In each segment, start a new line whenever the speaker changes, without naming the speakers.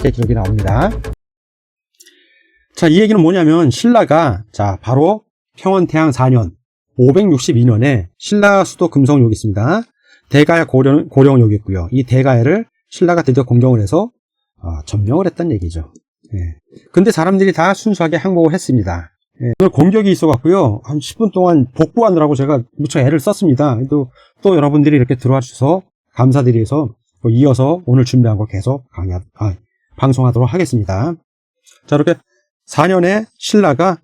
이렇게 기록이 나옵니다. 자, 이 얘기는 뭐냐면 신라가 자 바로 평원태양 4년 562년에 신라 수도 금성역이 있습니다. 대가야 고령역이 있고요. 이 대가야를 신라가 드디어 공경을 해서 점령을 했다는 얘기죠. 근데 사람들이 다 순수하게 항복을 했습니다. 오늘 공격이 있어갖고요. 한 10분 동안 복구하느라고 제가 무척 애를 썼습니다. 또 여러분들이 이렇게 들어와 주셔서 감사드려서 이어서 오늘 준비한 거 계속 방송하도록 하겠습니다. 자, 이렇게 4년에 신라가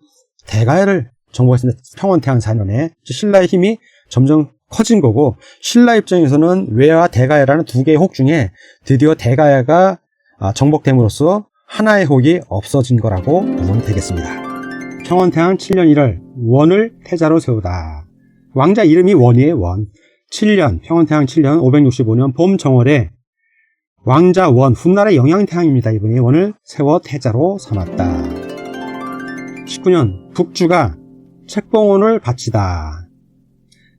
대가야를 정복했습니다. 평원태양 4년에 신라의 힘이 점점 커진 거고, 신라 입장에서는 외와 대가야라는 두 개의 혹 중에 드디어 대가야가 정복됨으로써 하나의 혹이 없어진 거라고 보면 되겠습니다. 평원태양 7년 1월 원을 태자로 세우다. 왕자 이름이 원이에요. 원. 7년 평원태양 7년 565년 봄 정월에 왕자 원 훗날의 영양태양입니다. 이분이 원을 세워 태자로 삼았다. 19년 북주가 책봉원을 바치다.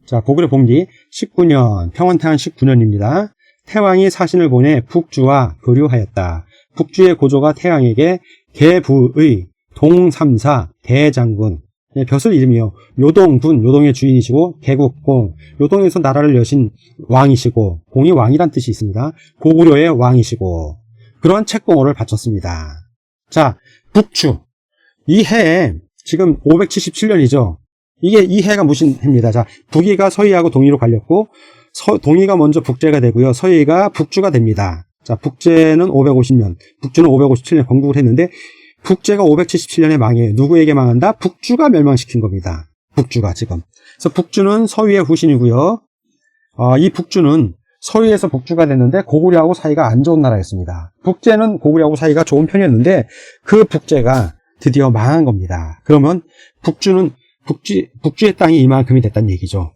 자, 고구려 봉기 19년 평원태양 19년입니다. 태왕이 사신을 보내 북주와 교류하였다. 북주의 고조가 태왕에게 계부의 동삼사 대장군, 벼슬 이름이요. 요동군, 요동의 주인이시고 개국공, 요동에서 나라를 여신 왕이시고 공이 왕이란 뜻이 있습니다. 고구려의 왕이시고 그러한 책봉호를 바쳤습니다. 자, 북주 이 해에 지금 577년이죠. 이 해가 무슨 해입니다. 자, 북이가 서희하고 동이로 갈렸고 동이가 먼저 북제가 되고요. 서희가 북주가 됩니다. 자, 북제는 550년, 북주는 557년 건국을 했는데 북제가 577년에 망해요. 누구에게 망한다? 북주가 멸망시킨 겁니다. 북주가 지금. 그래서 북주는 서희의 후신이고요. 이 북주는 서희에서 북주가 됐는데 고구려하고 사이가 안 좋은 나라였습니다. 북제는 고구려하고 사이가 좋은 편이었는데 그 북제가 드디어 망한 겁니다. 그러면 북주의 땅이 이만큼이 됐다는 얘기죠.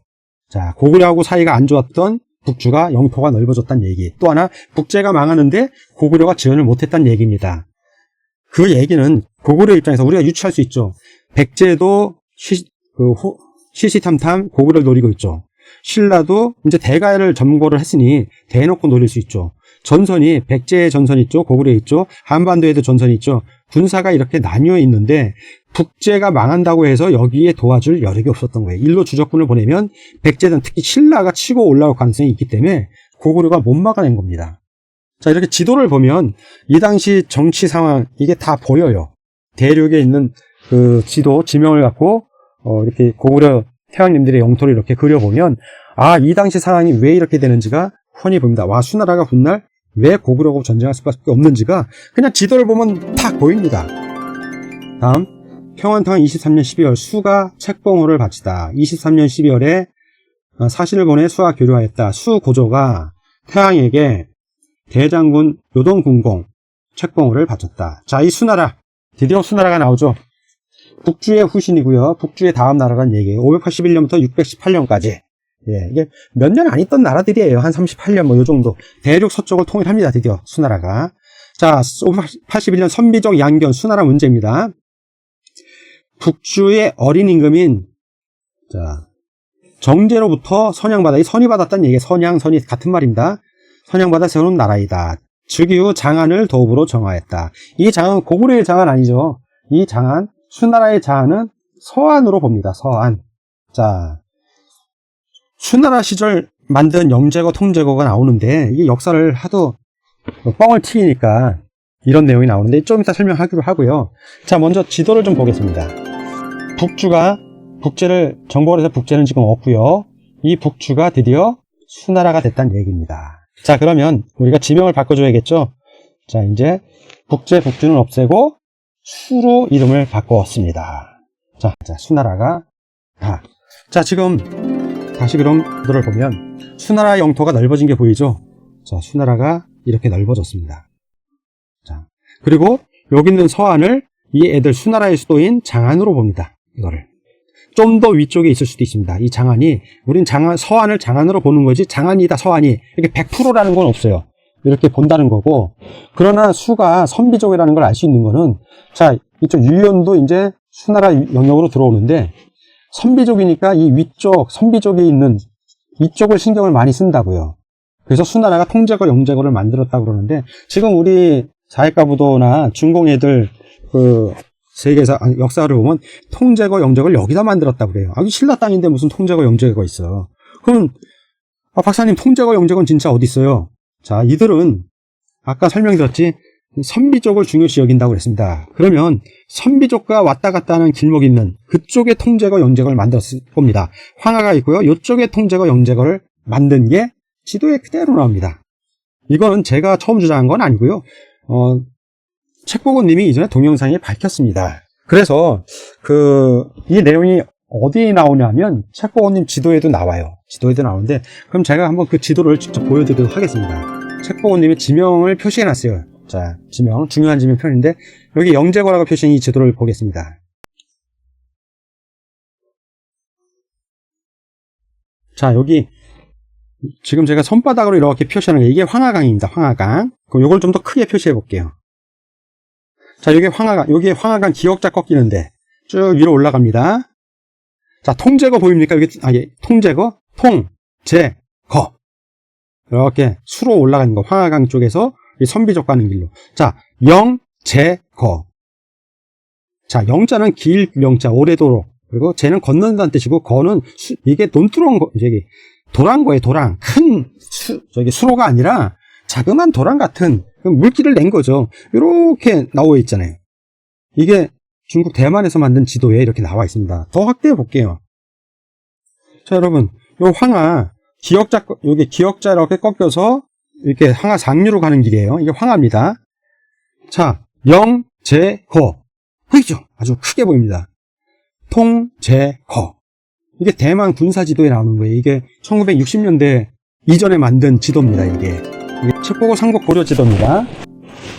자, 고구려하고 사이가 안 좋았던 북주가 영토가 넓어졌다는 얘기. 또 하나 북제가 망하는데 고구려가 지원을 못했다는 얘기입니다. 그 얘기는 고구려 입장에서 우리가 유추할 수 있죠. 백제도 시시탐탐 고구려를 노리고 있죠. 신라도 이제 대가야를 점거를 했으니 대놓고 노릴 수 있죠. 전선이 백제의 전선이 있죠. 고구려에 있죠. 한반도에도 전선이 있죠. 군사가 이렇게 나뉘어 있는데 북제가 망한다고 해서 여기에 도와줄 여력이 없었던 거예요. 일로 주적군을 보내면 백제는 특히 신라가 치고 올라올 가능성이 있기 때문에 고구려가 못 막아낸 겁니다. 자, 이렇게 지도를 보면 이 당시 정치 상황 이게 다 보여요. 대륙에 있는 그 지명을 갖고 이렇게 고구려 태왕님들의 영토를 이렇게 그려보면 이 당시 상황이 왜 이렇게 되는지가 훤히 보입니다. 수나라가 훗날 왜 고구려하고 전쟁할 수밖에 없는지가 그냥 지도를 보면 딱 보입니다. 다음 평원태양 23년 12월 수가 책봉호를 바치다. 23년 12월에 사신을 보내 수와 교류하였다. 수 고조가 태왕에게 대장군 요동군공 책봉호를 바쳤다. 자, 이 수나라 드디어 수나라가 나오죠. 북주의 후신이고요. 북주의 다음 나라라는 얘기예요. 581년부터 618년까지. 이게 몇 년 안 있던 나라들이에요. 한 38년 요 정도. 대륙 서쪽을 통일합니다. 드디어 수나라가. 자, 581년 선비족 양견 수나라 문제입니다. 북주의 어린 임금인 정제로부터 선양받아. 이 선이 받았다는 얘기예요. 선이 같은 말입니다. 선양받아 세우는 나라이다. 즉위 후 장안을 도읍으로 정하였다. 이 장안 고구려의 장안 아니죠. 이 장안 수나라의 장안은 서안으로 봅니다. 서안. 자, 수나라 시절 만든 영제거 통제거가 나오는데 이게 역사를 하도 뻥을 튀기니까 이런 내용이 나오는데 좀 이따 설명하기로 하고요. 자, 먼저 지도를 좀 보겠습니다. 북주가 북제를 정복을 해서 북제는 지금 없고요. 이 북주가 드디어 수나라가 됐다는 얘기입니다. 자, 그러면 우리가 지명을 바꿔줘야겠죠. 자, 이제 북주는 없애고 수로 이름을 바꿨습니다. 자, 수나라가 자, 지금 다시 그럼 지도를 보면 수나라 영토가 넓어진 게 보이죠. 자, 수나라가 이렇게 넓어졌습니다. 자, 그리고 여기 있는 서안을 이 애들 수나라의 수도인 장안으로 봅니다. 이거를 좀 더 위쪽에 있을 수도 있습니다. 이 장안이 우린 서안을 장안으로 보는 거지 장안이다 서안이 이렇게 100%라는 건 없어요. 이렇게 본다는 거고, 그러나 수가 선비족이라는 걸 알 수 있는 거는 자, 이쪽 율련도 이제 수나라 영역으로 들어오는데 선비족이니까 이 위쪽 선비족이 있는 이쪽을 신경을 많이 쓴다고요. 그래서 수나라가 통제거 영제거를 만들었다고 그러는데 지금 우리 사회과부도나 중공애들 그 세계사 역사를 보면 통제거 영제거를 여기다 만들었다고 그래요. 아, 신라 땅인데 무슨 통제거 영제거가 있어. 그럼 박사님 통제거 영제거는 진짜 어디 있어요? 자, 이들은 아까 설명드렸지 선비족을 중요시 여긴다고 그랬습니다. 그러면 선비족과 왔다 갔다 하는 길목이 있는 그쪽에 통제거 영제거를 만들었을 겁니다. 황하가 있고요. 이쪽에 통제거 영제거를 만든 게 지도에 그대로 나옵니다. 이거는 제가 처음 주장한 건 아니고요. 책보고님이 이전에 동영상에 밝혔습니다. 그래서 이 내용이 어디에 나오냐면 책보고님 지도에도 나와요. 지도에도 나오는데 그럼 제가 한번 그 지도를 직접 보여드리도록 하겠습니다. 책보고님이 지명을 표시해놨어요. 자, 지명, 중요한 지명 편인데 여기 영제거라고 표시한 이 지도를 보겠습니다. 자, 여기 지금 제가 손바닥으로 이렇게 표시하는 게 이게 황하강입니다. 황하강. 그럼 이걸 좀 더 크게 표시해 볼게요. 자, 여기 황하강 기역자 꺾이는데 쭉 위로 올라갑니다. 자, 통제거 보입니까? 여기 통제거, 통제거. 이렇게 수로 올라가는 거. 황하강 쪽에서 선비족 가는 길로. 자, 영제거. 자, 영자는 길 영자, 오래도록. 그리고 제는 걷는다는 뜻이고, 거는 이게 논두렁 거, 도랑 거예요, 도랑. 큰 수로가 아니라 자그만 도랑 같은 물길을 낸 거죠. 이렇게 나와 있잖아요. 이게 중국 대만에서 만든 지도에 이렇게 나와 있습니다. 더 확대해 볼게요. 자, 여러분, 요 황하, 여기 기역자 이렇게 꺾여서 이렇게 황하 상류로 가는 길이에요. 이게 황하입니다. 자, 영제거. 보이죠? 아주 크게 보입니다. 통제거. 이게 대만 군사지도에 나오는 거예요. 이게 1960년대 이전에 만든 지도입니다. 이게 책보고 삼국 고려 지도입니다.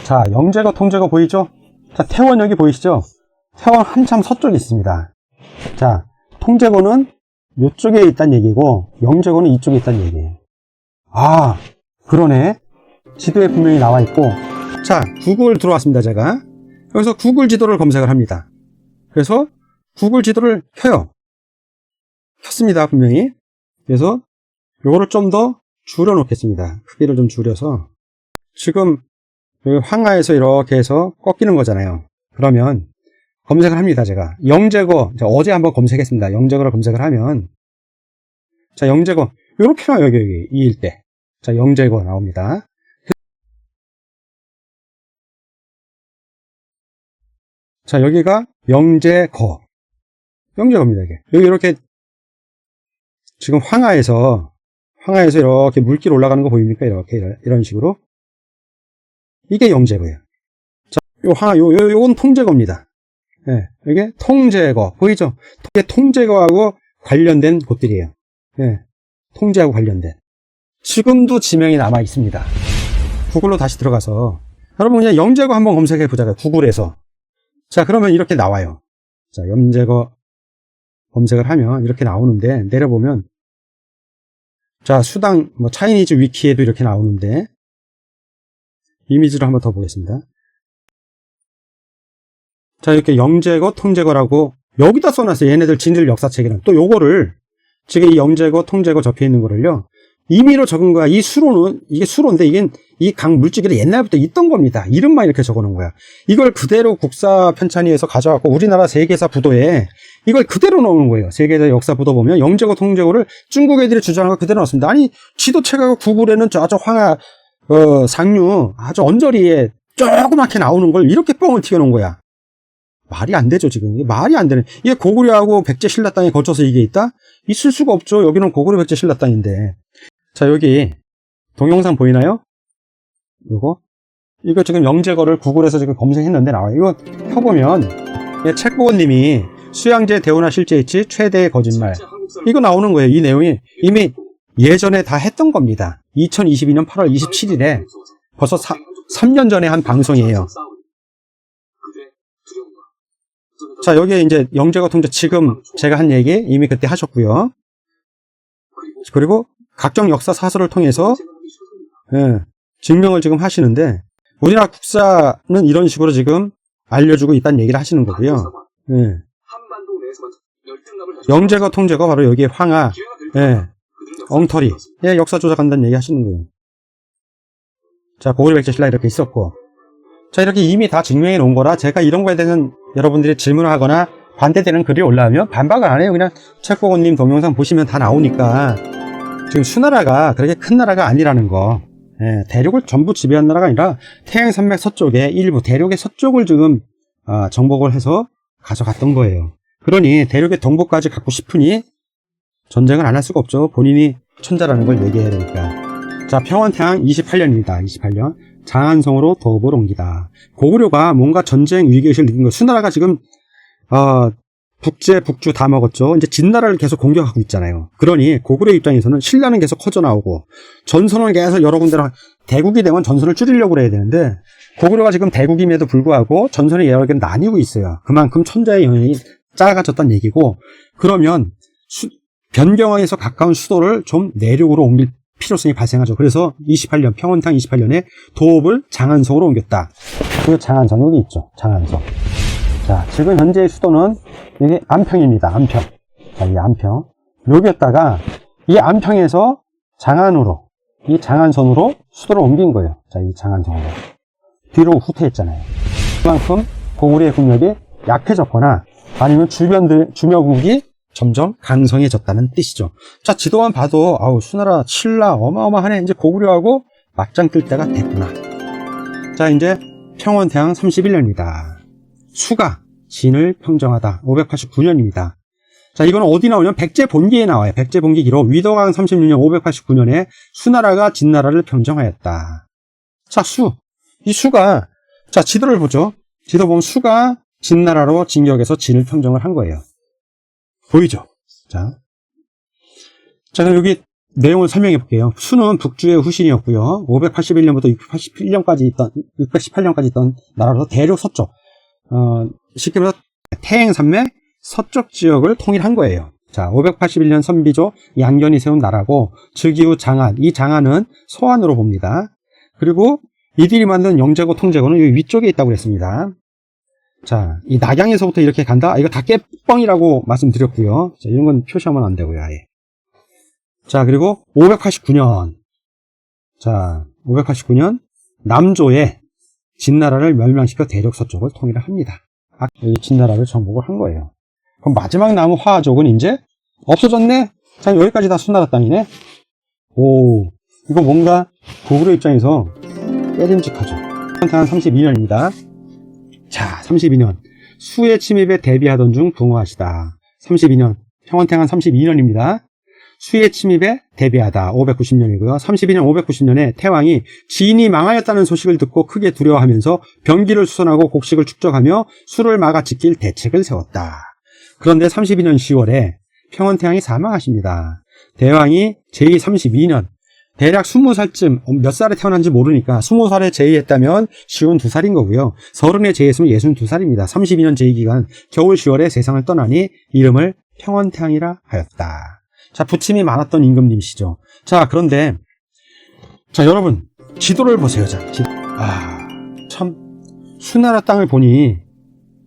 자, 영제거, 통제거 보이죠? 자, 태원 여기 보이시죠? 태원 한참 서쪽에 있습니다. 자, 통제거는 이쪽에 있다는 얘기고 영제거는 이쪽에 있다는 얘기예요. 아, 그러네. 지도에 분명히 나와 있고. 자, 구글 들어왔습니다. 제가 여기서 구글 지도를 검색을 합니다. 그래서 구글 지도를 켜요. 켰습니다. 분명히. 그래서 요거를 좀 더 줄여 놓겠습니다. 크기를 좀 줄여서. 지금 황하에서 이렇게 해서 꺾이는 거잖아요. 그러면 검색을 합니다. 제가 영제거, 어제 한번 검색했습니다. 영제거를 검색을 하면, 자, 영제거 요렇게 나와요. 여기 이 일대. 자, 영제거 나옵니다. 자, 여기가 영제거입니다. 이게 여기 이렇게 지금 황하에서 이렇게 물길 올라가는 거 보입니까? 이렇게 이런 식으로. 이게 영제거예요. 자, 요건 통제거입니다. 예, 이게 통제거 보이죠? 이게 통제거하고 관련된 곳들이에요. 예, 통제하고 관련된. 지금도 지명이 남아 있습니다. 구글로 다시 들어가서 여러분 그냥 영제거 한번 검색해 보자고요. 구글에서. 자, 그러면 이렇게 나와요. 자, 영제거 검색을 하면 이렇게 나오는데 내려보면, 자, 수당 차이니즈 위키에도 이렇게 나오는데 이미지로 한번 더 보겠습니다. 자, 이렇게 영제거, 통제거라고 여기다 써놨어요. 얘네들 진실 역사책에는. 또 요거를 지금 이 영제거, 통제거 적혀 있는 거를요, 임의로 적은 거야. 이 수로는, 이게 수로인데 이게 이 강 물질이 옛날부터 있던 겁니다. 이름만 이렇게 적어 놓은 거야. 이걸 그대로 국사 편찬위에서 가져왔고 우리나라 세계사 부도에 이걸 그대로 넣은 거예요. 세계사 역사 부도 보면 영제거, 통제거를 중국 애들이 주장한 거 그대로 넣었습니다. 아니, 지도책하고 구글에는 저 황하 상류 아주 언저리에 조그맣게 나오는 걸 이렇게 뻥을 튀겨놓은 거야. 말이 안 되죠, 지금. 이게 말이 안 되네. 이게 고구려하고 백제 신라 땅에 거쳐서 이게 있다? 있을 수가 없죠. 여기는 고구려 백제 신라 땅인데. 자, 여기 동영상 보이나요? 이거 지금 영제거를 구글에서 지금 검색했는데 나와요. 이거 펴보면 책보원님이 수양제 대운하 실제일치 최대의 거짓말, 이거 나오는 거예요. 이 내용이 이미 예전에 다 했던 겁니다. 2022년 8월 27일에 벌써 3년 전에 한 방송이에요. 자, 여기에 이제 영제거, 통제 지금 제가 한 얘기 이미 그때 하셨고요. 그리고 각종 역사 사설을 통해서 증명을 지금 하시는데, 우리나라 국사는 이런 식으로 지금 알려주고 있다는 얘기를 하시는 거고요. 영제거, 통제거 바로 여기에 황하, 엉터리, 역사 조작한다는 얘기 하시는 거예요. 자, 고구려 백제 신라 이렇게 있었고, 자, 이렇게 이미 다 증명해 놓은 거라 제가 이런 거에 대해서는 여러분들이 질문을 하거나 반대되는 글이 올라오면 반박을 안 해요. 그냥 책보고님 동영상 보시면 다 나오니까. 지금 수나라가 그렇게 큰 나라가 아니라는 거. 예, 대륙을 전부 지배한 나라가 아니라 태양산맥 서쪽의 일부, 대륙의 서쪽을 지금 정복을 해서 가져갔던 거예요. 그러니 대륙의 동부까지 갖고 싶으니 전쟁을 안 할 수가 없죠. 본인이 천자라는 걸 얘기해야 되니까. 자, 평원태양 28년입니다. 28년. 장안성으로 도읍을 옮기다. 고구려가 뭔가 전쟁 위기의식을 느낀 거예요. 수나라가 지금 북제, 북주 다 먹었죠. 이제 진나라를 계속 공격하고 있잖아요. 그러니 고구려 입장에서는 신라는 계속 커져 나오고 전선을 계속 여러 군데로, 대국이 되면 전선을 줄이려고 그래야 되는데 고구려가 지금 대국임에도 불구하고 전선이 여러 개로 나뉘고 있어요. 그만큼 천자의 영향이 작아졌다는 얘기고, 그러면 변경항에서 가까운 수도를 좀 내륙으로 옮길 필요성이 발생하죠. 그래서 28년, 평원탕 28년에 도읍을 장안성으로 옮겼다. 그 장안성 여기 있죠. 장안성. 자, 지금 현재의 수도는 이게 안평입니다. 안평. 자, 이 안평. 여기였다가 이 안평에서 장안으로, 이 장안선으로 수도를 옮긴 거예요. 자, 이 장안성으로. 뒤로 후퇴했잖아요. 그만큼 고구려의 국력이 약해졌거나 아니면 주변국이 점점 강성해졌다는 뜻이죠. 자, 지도만 봐도 수나라, 신라 어마어마하네. 이제 고구려하고 맞짱 뜰 때가 됐구나. 자, 이제 평원태양 31년입니다. 수가 진을 평정하다. 589년입니다. 자, 이거는 어디 나오냐면 백제본기에 나와요. 백제본기 기록 위덕왕 36년 589년에 수나라가 진나라를 평정하였다. 자, 이 수가, 자, 지도를 보죠. 지도 보면 수가 진나라로 진격해서 진을 평정을 한 거예요. 보이죠? 자, 그럼 여기 내용을 설명해 볼게요. 수는 북주의 후신이었고요. 581년부터 618년까지 있던 나라로서 대륙 서쪽, 쉽게 말해서 태행산맥 서쪽 지역을 통일한 거예요. 자, 581년 선비조 양견이 세운 나라고, 즉이후 장안, 이 장안은 서안으로 봅니다. 그리고 이들이 만든 영제고 통제고는 여기 위쪽에 있다고 그랬습니다. 자, 이 낙양에서부터 이렇게 간다? 이거 다 깨뻥이라고 말씀드렸고요. 자, 이런 건 표시하면 안 되고요, 아예. 자, 그리고 589년. 자, 589년 남조에 진나라를 멸망시켜 대륙 서쪽을 통일을 합니다. 진나라를 정복을 한 거예요. 그럼 마지막 남은 화족은 이제 없어졌네? 자, 여기까지 다 수나라 땅이네? 오, 이거 뭔가 고구려 입장에서 깨림직하죠. 평원태양 32년입니다. 자, 32년. 수의 침입에 대비하던 중 붕어하시다. 32년. 평원태양 32년입니다. 수의 침입에 대비하다. 590년이고요. 32년 590년에 태왕이 진이 망하였다는 소식을 듣고 크게 두려워하면서 병기를 수선하고 곡식을 축적하며 수를 막아 지킬 대책을 세웠다. 그런데 32년 10월에 평원태양이 사망하십니다. 대왕이 제32년, 대략 20살쯤, 몇 살에 태어난지 모르니까 20살에 제위했다면 52살인 거고요. 30에 제위했으면 62살입니다. 32년 제위기간 겨울 10월에 세상을 떠나니 이름을 평원태양이라 하였다. 자, 부침이 많았던 임금님이시죠. 자, 그런데 자, 여러분 지도를 보세요. 자, 참 수나라 땅을 보니,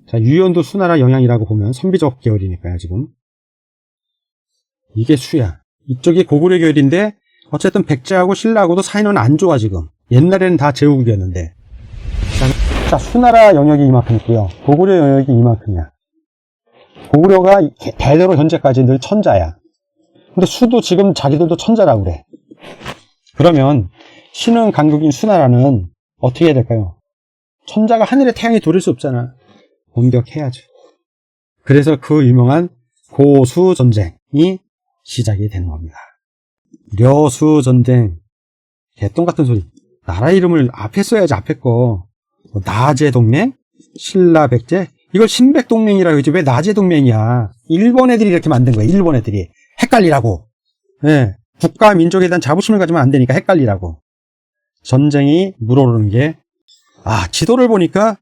자, 유연도 수나라 영향이라고 보면 선비적 계열이니까요. 지금 이게 수야. 이쪽이 고구려 계열인데 어쨌든 백제하고 신라하고도 사이는 안 좋아. 지금 옛날에는 다 제후국이었는데. 자, 수나라 영역이 이만큼 있고요. 고구려 영역이 이만큼이야. 고구려가 대대로 현재까지 늘 천자야. 근데 수도 지금 자기들도 천자라고 그래. 그러면 신흥 강국인 수나라는 어떻게 해야 될까요? 천자가 하늘에 태양이 돌릴 수 없잖아. 공격해야죠. 그래서 그 유명한 고수전쟁이 시작이 되는 겁니다. 려수전쟁. 개똥 같은 소리. 나라 이름을 앞에 써야지, 앞에 거. 나제동맹? 신라 백제? 이걸 신백동맹이라고 하지 왜 나제동맹이야. 일본 애들이 이렇게 만든 거야. 일본 애들이. 헷갈리라고. 예. 국가 민족에 대한 자부심을 가지면 안 되니까 헷갈리라고. 전쟁이 물오르는 게, 지도를 보니까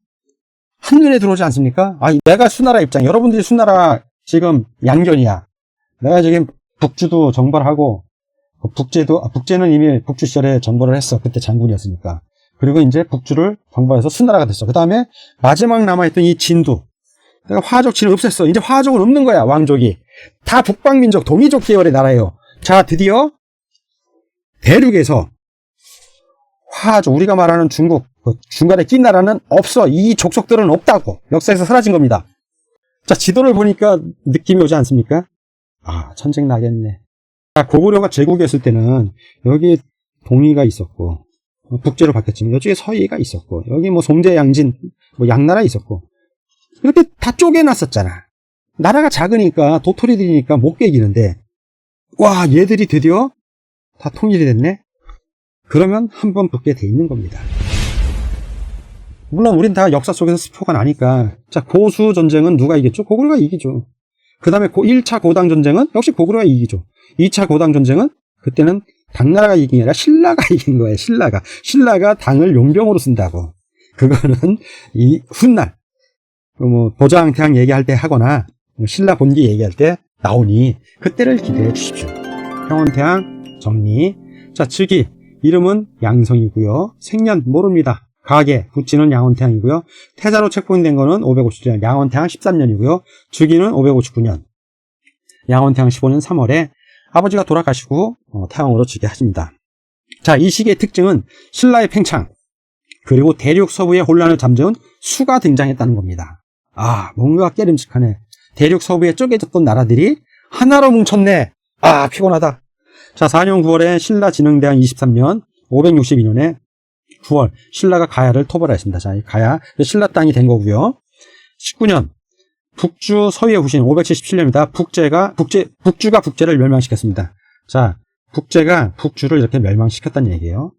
한눈에 들어오지 않습니까? 내가 수나라 입장, 여러분들이 수나라 지금 양견이야. 내가 지금 북주도 정벌하고, 북제는 이미 북주 시절에 정벌을 했어. 그때 장군이었으니까. 그리고 이제 북주를 정벌해서 수나라가 됐어. 그 다음에 마지막 남아있던 이 진도. 내가 화족 진을 없앴어. 이제 화족은 없는 거야, 왕족이. 다 북방민족, 동이족 계열의 나라예요. 자, 드디어 대륙에서 화족, 우리가 말하는 중국, 중간에 낀 나라는 없어. 이 족속들은 없다고. 역사에서 사라진 겁니다. 자, 지도를 보니까 느낌이 오지 않습니까? 아, 전쟁 나겠네. 자, 고구려가 제국이었을 때는 여기 동이가 있었고, 북제로 바뀌었지만 이쪽에 서이가 있었고, 여기 뭐 송제, 양진, 뭐 양나라 있었고, 이렇게 다 쪼개놨었잖아. 나라가 작으니까 도토리들이니까 못 깨기는데, 와, 얘들이 드디어 다 통일이 됐네? 그러면 한번 붙게 돼 있는 겁니다. 물론 우린 다 역사 속에서 스포가 나니까, 자, 고수 전쟁은 누가 이겼죠? 고구려가 이기죠. 그 다음에 1차 고당 전쟁은 역시 고구려가 이기죠. 2차 고당 전쟁은 그때는 당나라가 이긴 게 아니라 신라가 이긴 거예요. 신라가 당을 용병으로 쓴다고. 그거는 이 훗날 뭐 보자항태항 얘기할 때 하거나 신라 본기 얘기할 때 나오니 그때를 기대해 주십시오. 평원태항 정리. 자, 즉위 이름은 양성이고요. 생년 모릅니다. 가계 부치는 양원태항이고요. 태자로 책봉된 거는 557년 양원태항 13년이고요. 즉위는 559년 양원태항 15년 3월에 아버지가 돌아가시고 태왕으로 즉위하십니다. 자, 이 시기의 특징은 신라의 팽창 그리고 대륙 서부의 혼란을 잠재운 수가 등장했다는 겁니다. 아, 뭔가 깨름직하네. 대륙 서부에 쪼개졌던 나라들이 하나로 뭉쳤네. 아, 피곤하다. 자, 4년 9월에 신라 진흥대항 23년 562년에 9월 신라가 가야를 토벌했습니다. 자, 이 가야 신라 땅이 된 거고요. 19년 북주 서위의 후신 577년입니다. 북주가 북제를 멸망시켰습니다. 자, 북제가 북주를 이렇게 멸망시켰다는 얘기예요.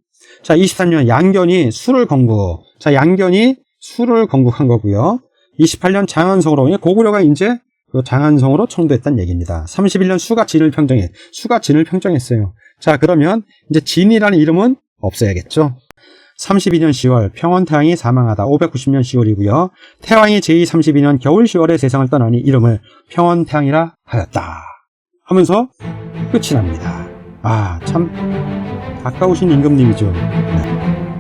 자, 23년 양견이 수를 건국. 자, 양견이 수를 건국한 거고요. 28년 장안성으로 고구려가 이제 그 장안성으로 청도했다는 얘기입니다. 31년 수가 진을 평정했어요. 자, 그러면 이제 진이라는 이름은 없어야겠죠. 32년 10월 평원태왕이 사망하다 590년 10월이고요. 태왕이 제232년 겨울 10월에 세상을 떠나니 이름을 평원태왕이라 하였다 하면서 끝이 납니다. 아, 참 가까우신 임금님이죠. 네.